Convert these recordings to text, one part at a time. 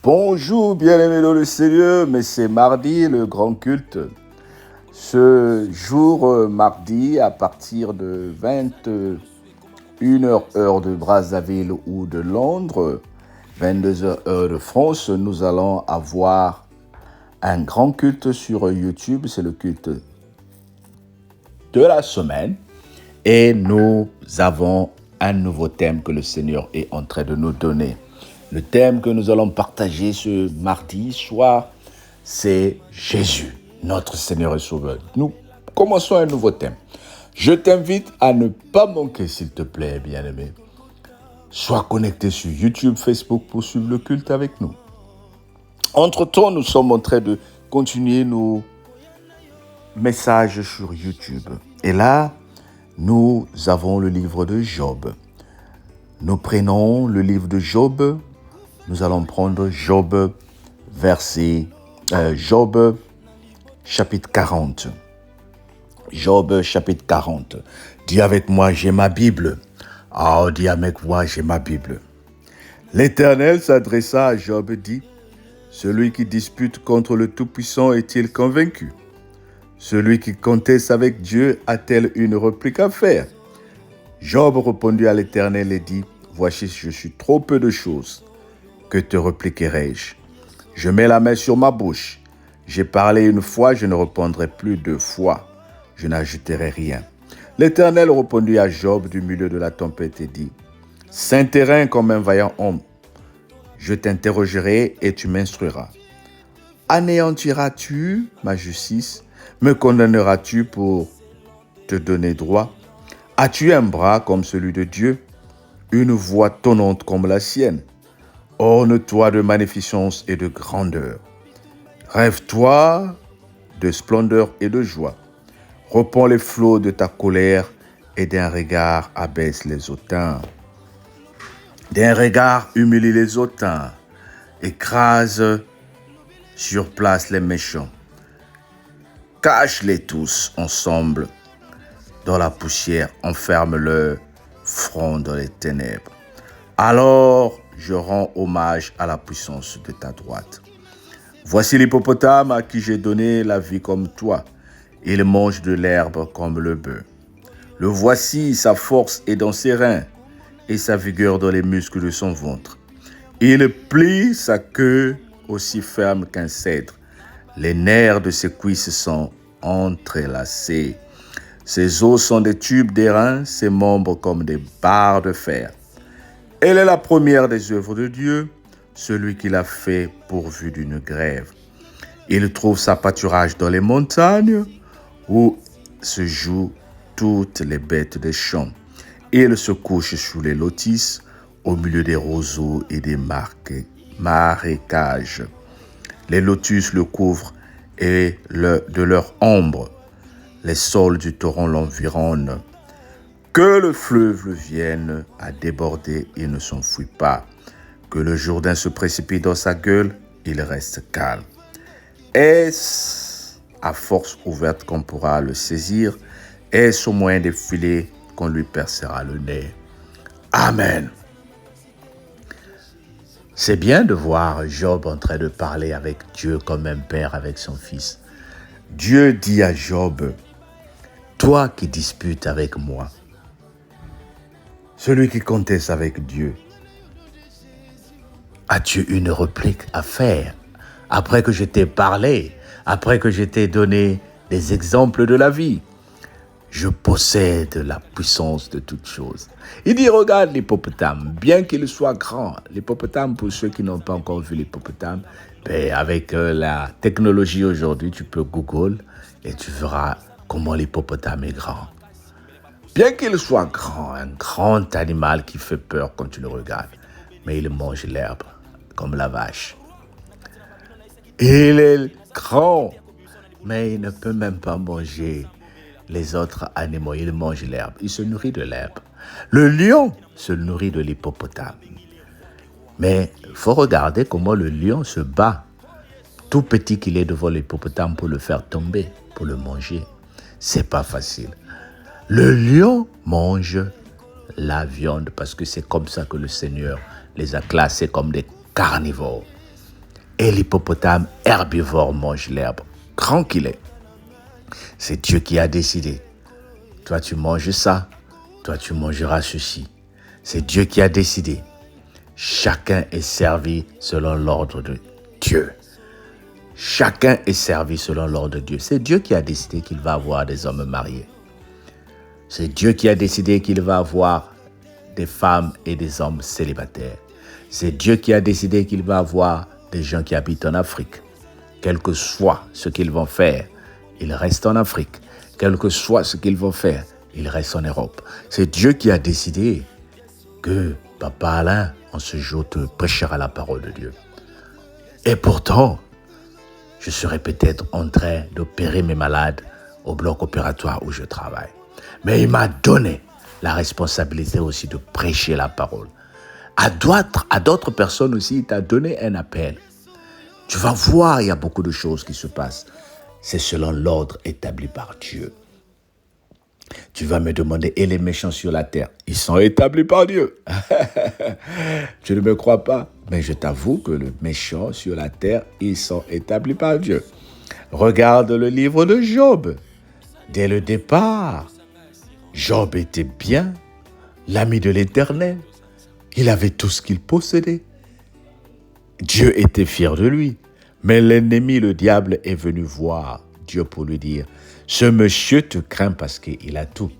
Bonjour, bien-aimés dans le Seigneur, mais c'est mardi, le grand culte. Ce jour, mardi, à partir de 21h heure de Brazzaville ou de Londres, 22h heure de France, nous allons avoir un grand culte sur YouTube. C'est le culte de la semaine. Et nous avons un nouveau thème que le Seigneur est en train de nous donner. Le thème que nous allons partager ce mardi soir, c'est Jésus, notre Seigneur et Sauveur. Nous commençons un nouveau thème. Je t'invite à ne pas manquer, s'il te plaît, bien-aimé. Sois connecté sur YouTube, Facebook pour suivre le culte avec nous. Entre-temps, nous sommes en train de continuer nos messages sur YouTube. Et là, nous avons le livre de Job. Nous prenons le livre de Job. Nous allons prendre Job chapitre 40. Job chapitre 40. Dis avec moi, j'ai ma Bible. Dis avec moi, j'ai ma Bible. L'Éternel s'adressa à Job et dit, celui qui dispute contre le Tout-Puissant est-il convaincu? Celui qui conteste avec Dieu a-t-il une réplique à faire? Job répondit à l'Éternel et dit, voici, je suis trop peu de choses. Que te répliquerai-je? Je mets la main sur ma bouche. J'ai parlé une fois, je ne répondrai plus deux fois. Je n'ajouterai rien. L'Éternel répondit à Job du milieu de la tempête et dit, saint terrain comme un vaillant homme, je t'interrogerai et tu m'instruiras. Anéantiras-tu ma justice? Me condamneras-tu pour te donner droit? As-tu un bras comme celui de Dieu? Une voix tonnante comme la sienne? Orne-toi de magnificence et de grandeur. Rêve-toi de splendeur et de joie. Reprends les flots de ta colère et d'un regard abaisse les hautains. D'un regard humilie les hautains. Écrase sur place les méchants. Cache-les tous ensemble dans la poussière, enferme leur front dans les ténèbres. Alors je rends hommage à la puissance de ta droite. Voici l'hippopotame à qui j'ai donné la vie comme toi. Il mange de l'herbe comme le bœuf. Le voici, sa force est dans ses reins et sa vigueur dans les muscles de son ventre. Il plie sa queue aussi ferme qu'un cèdre. Les nerfs de ses cuisses sont entrelacés. Ses os sont des tubes d'airain, ses membres comme des barres de fer. Elle est la première des œuvres de Dieu, celui qui l'a fait pourvu d'une grève. Il trouve sa pâturage dans les montagnes, où se jouent toutes les bêtes des champs. Il se couche sous les lotis, au milieu des roseaux et des marécages. Les lotus le couvrent et de leur ombre. Les sols du torrent l'environnent. Que le fleuve le vienne à déborder, il ne s'enfuit pas. Que le Jourdain se précipite dans sa gueule, il reste calme. Est-ce à force ouverte qu'on pourra le saisir? Est-ce au moyen des filets qu'on lui percera le nez? Amen. C'est bien de voir Job en train de parler avec Dieu comme un père avec son fils. Dieu dit à Job, toi qui disputes avec moi, celui qui conteste avec Dieu, as-tu une réplique à faire? Après que je t'ai parlé, après que je t'ai donné des exemples de la vie, je possède la puissance de toutes choses. Il dit, regarde l'hippopotame, bien qu'il soit grand. L'hippopotame, pour ceux qui n'ont pas encore vu l'hippopotame, avec la technologie aujourd'hui, tu peux Google et tu verras comment l'hippopotame est grand. Bien qu'il soit grand, un grand animal qui fait peur quand tu le regardes, mais il mange l'herbe comme la vache. Il est grand, mais il ne peut même pas manger les autres animaux. Il mange l'herbe, il se nourrit de l'herbe. Le lion se nourrit de l'hippopotame. Mais il faut regarder comment le lion se bat, tout petit qu'il est devant l'hippopotame pour le faire tomber, pour le manger. C'est pas facile. Le lion mange la viande parce que c'est comme ça que le Seigneur les a classés comme des carnivores. et l'hippopotame herbivore mange l'herbe. Grand qu'il est. C'est Dieu qui a décidé. Toi, tu manges ça. Toi, tu mangeras ceci. C'est Dieu qui a décidé. Chacun est servi selon l'ordre de Dieu. Chacun est servi selon l'ordre de Dieu. C'est Dieu qui a décidé qu'il va avoir des hommes mariés. C'est Dieu qui a décidé qu'il va avoir des femmes et des hommes célibataires. C'est Dieu qui a décidé qu'il va avoir des gens qui habitent en Afrique. Quel que soit ce qu'ils vont faire, ils restent en Afrique. Quel que soit ce qu'ils vont faire, ils restent en Europe. C'est Dieu qui a décidé que Papa Alain, en ce jour, te prêchera la parole de Dieu. Et pourtant, je serais peut-être en train d'opérer mes malades au bloc opératoire où je travaille. Mais il m'a donné la responsabilité aussi de prêcher la parole. À d'autres personnes aussi, il t'a donné un appel. Tu vas voir, il y a beaucoup de choses qui se passent. C'est selon l'ordre établi par Dieu. Tu vas me demander, et les méchants sur la terre, ils sont établis par Dieu. Tu ne me crois pas, mais je t'avoue que les méchants sur la terre, ils sont établis par Dieu. Regarde le livre de Job. Dès le départ, Job était bien, l'ami de l'Éternel. Il avait tout ce qu'il possédait. Dieu était fier de lui. Mais l'ennemi, le diable, est venu voir Dieu pour lui dire, « Ce monsieur te craint parce qu'il a tout.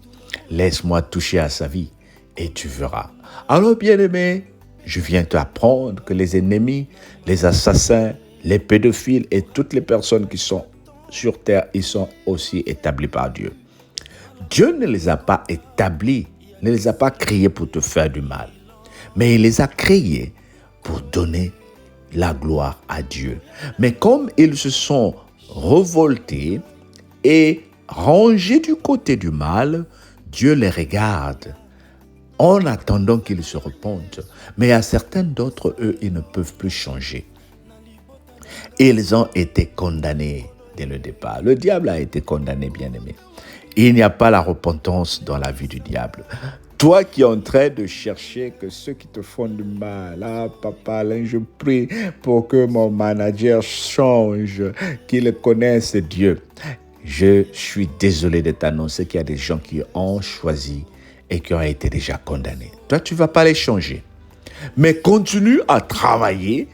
Laisse-moi toucher à sa vie et tu verras. » Alors, bien-aimé, je viens t'apprendre que les ennemis, les assassins, les pédophiles et toutes les personnes qui sont sur terre, ils sont aussi établis par Dieu. Dieu ne les a pas établis, ne les a pas créés pour te faire du mal, mais il les a créés pour donner la gloire à Dieu. Mais comme ils se sont révoltés et rangés du côté du mal, Dieu les regarde en attendant qu'ils se repentent. Mais à certains d'entre eux, ils ne peuvent plus changer. Ils ont été condamnés dès le départ. Le diable a été condamné, bien-aimé. Il n'y a pas la repentance dans la vie du diable. Toi qui es en train de chercher que ceux qui te font du mal, papa Alain, je prie pour que mon manager change, qu'il connaisse Dieu. Je suis désolé de t'annoncer qu'il y a des gens qui ont choisi et qui ont été déjà condamnés. Toi, tu ne vas pas les changer. Mais continue à travailler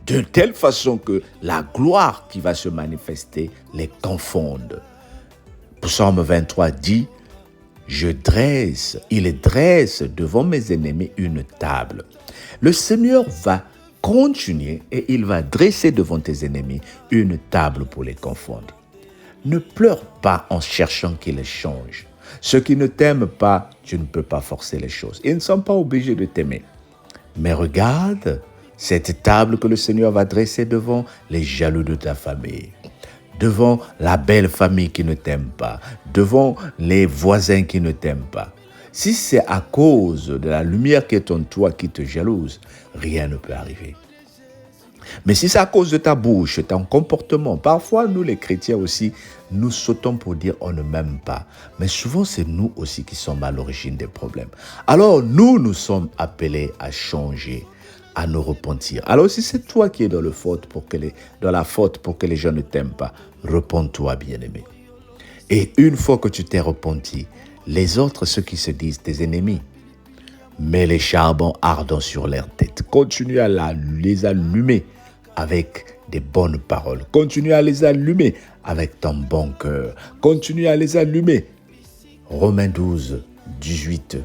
de telle façon que la gloire qui va se manifester les confonde. Psaume 23 dit, il dresse devant mes ennemis une table. Le Seigneur va continuer et il va dresser devant tes ennemis une table pour les confondre. Ne pleure pas en cherchant qu'ils changent. Ceux qui ne t'aiment pas, tu ne peux pas forcer les choses. Ils ne sont pas obligés de t'aimer. Mais regarde cette table que le Seigneur va dresser devant les jaloux de ta famille, devant la belle famille qui ne t'aime pas, devant les voisins qui ne t'aiment pas. Si c'est à cause de la lumière qui est en toi qui te jalouse, rien ne peut arriver. Mais si c'est à cause de ta bouche, ton comportement, parfois nous les chrétiens aussi, nous sautons pour dire on ne m'aime pas. Mais souvent c'est nous aussi qui sommes à l'origine des problèmes. Alors nous sommes appelés à changer, à nous repentir. Alors si c'est toi qui es dans la faute pour que les gens ne t'aiment pas, repens-toi, bien-aimé. Et une fois que tu t'es repenti, les autres, ceux qui se disent tes ennemis, mets les charbons ardents sur leur tête. Continue à les allumer avec des bonnes paroles. Continue à les allumer avec ton bon cœur. Continue à les allumer. Romains 12, 18,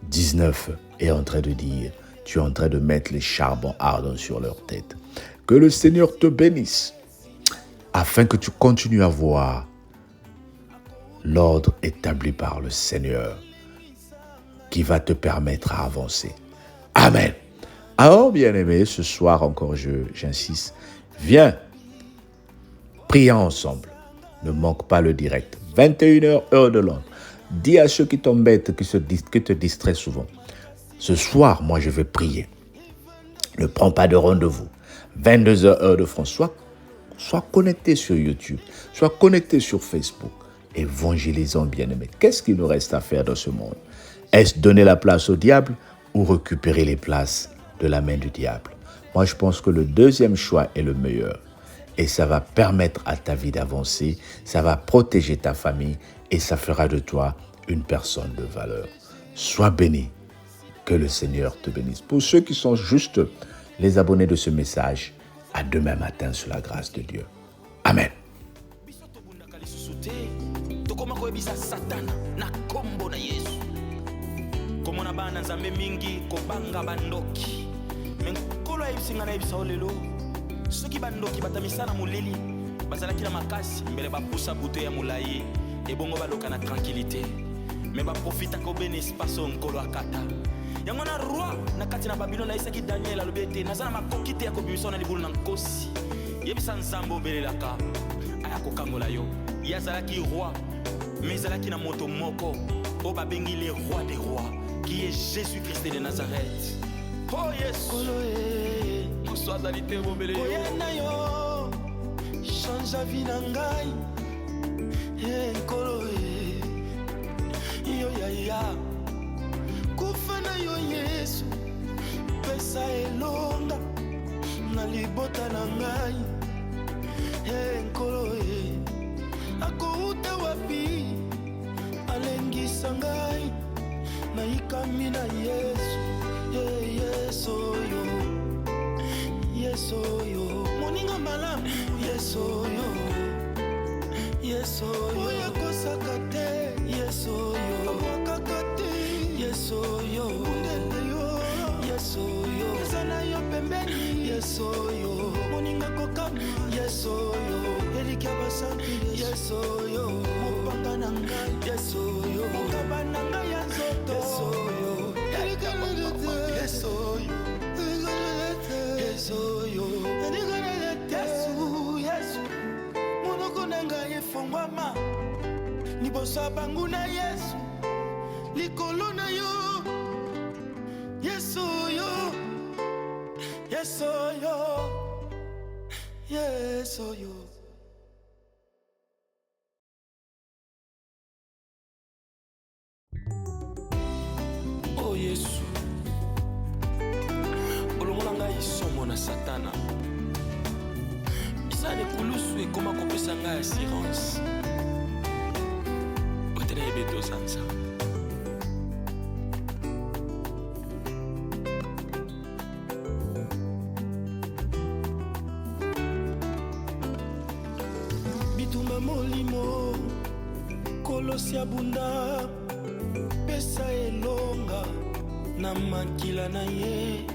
19 est en train de dire, tu es en train de mettre les charbons ardents sur leur tête. Que le Seigneur te bénisse afin que tu continues à voir l'ordre établi par le Seigneur qui va te permettre à avancer. Amen. Alors, bien-aimé, ce soir encore, j'insiste, viens, prions ensemble. Ne manque pas le direct. 21h, heure de Londres. Dis à ceux qui t'embêtent, qui te distraient souvent. Ce soir, moi, je vais prier. Ne prends pas de rendez-vous. 22h, heure de France. Sois connecté sur YouTube. Sois connecté sur Facebook. Évangélisons, bien-aimé. Qu'est-ce qu'il nous reste à faire dans ce monde? Est-ce donner la place au diable ou récupérer les places de la main du diable? Moi, je pense que le deuxième choix est le meilleur. Et ça va permettre à ta vie d'avancer, ça va protéger ta famille et ça fera de toi une personne de valeur. Sois béni. Que le Seigneur te bénisse. Pour ceux qui sont juste les abonnés de ce message, à demain matin sur la grâce de Dieu. Amen. Soki bandoki batamisana mulili bazalaki na makasi mbele bapusa buto ya mulayi ebongo baloka na tranquillité mais baprofita ko bene espace nkolo akata yango na roi na kati na Babylone aisaki Daniel alobi ete nazana makoki te ya kobimisa na libulu na nkosi yebisa nzambe obelelaka aya kokangola yo ye azalaki roi mais ezalaki na moto moko oyo babengi le roi des rois qui est Jésus-Christ de Nazareth. Oh yes, koyena yo change la vie na ngai nkolo yo yaya kufa na yo Yesu pesa elonga na libota na ngai nkolo akouta wapi alengisa ngai na ikami na Yesu Yesu yo Yesu yo moninga malamu Yesu yo Yesu yo ya kosakate Yesu yo wakakate Yesu yo ndende yo Yesu yo sana yo pembeni Yesu yo moninga kokama Yesu yo elikia basanti Yesu yo mopanga na ngai Yesu yo mokaba na ngai ya nzoto Yesu yo elikia basanti Yesu yo Yesu Yesu monoko na ngai efongwama liboso bangu na Yesu likolo na yo Yesu yo Yesu yo Yesu yo. Oh Yesu olongola ngai isomo na Satana bisane kulusu ekoma kopesa ngai assurance otene ebeto sansa bitumba molimo kolosi abunda pesa elonga na makila na ye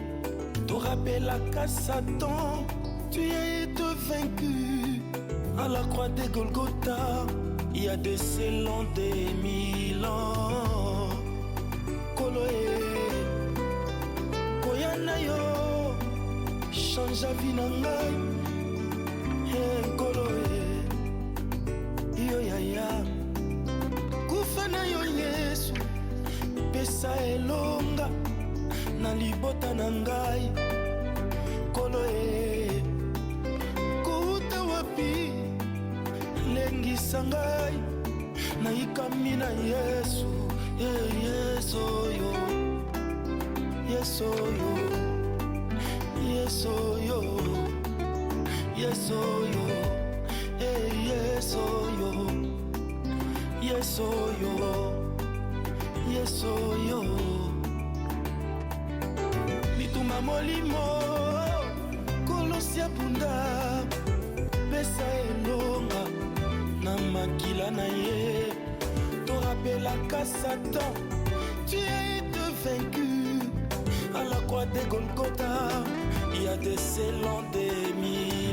te rappelaka Satan, tu as été vaincu à la croix de Golgotha il y a de cela des 1000 ans. Koloe, koyana yo, change la vie na ngai. Koloe, yo yaya, kufa na yo Yesu, pesa elonga. Na libota na ngai kolo kouta wapi lengisa ngai na ikami na Yesu Yesu yo Yesu yo Yesu yo Yesu yo Yesu yo Yesu yo Yesu yo bituma molimo kolosia bunda pesa elonga na makila na ye te rappelaka Satan, tu as été vaincu à la croix de Golgotha il y a de cela des 1000